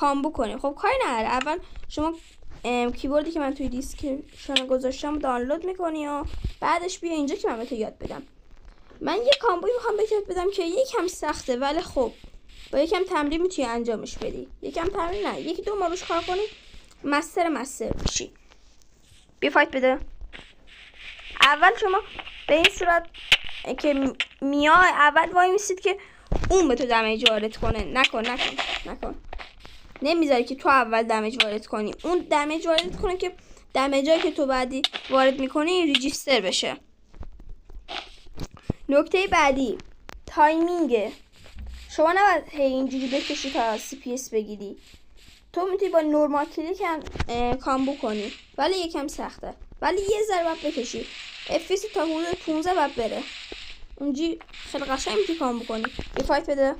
کامبو کنیم. خب کاری نداره، اول شما کیبوردی که من توی دیسکریپشن گذاشتم دانلود میکنی و بعدش بیا اینجا که من بهت یاد بدم. من یه کامبوی میخوام بهت یاد بدم که یکم سخته، ولی خب با یکم تمرین میتونی انجامش بدی. یکم تمرین نه، یکی دو ماه روش کار کنی مستر میشی. بیا فایت بده. اول شما به این صورت که میای اول وای میسید که اون به تو دمیج وارد کنه. نکن. نمیذاری که تو اول دمیج وارد کنی، اون دمیج وارد کنه که دمیجایی که تو بعدی وارد میکنی ریجیستر بشه. نکته بعدی تایمینگه. شما نباید اینجوری بکشی تا CPS بگیری. تو میتونی با نورمال کلیک هم کامبو کنی، ولی یکم سخته، ولی یه ذره باید بکشی. FPS تا حدود 15 باید بره، اونجی خیلی قشنگ میتونی کامبو کنی. یه فایت بده.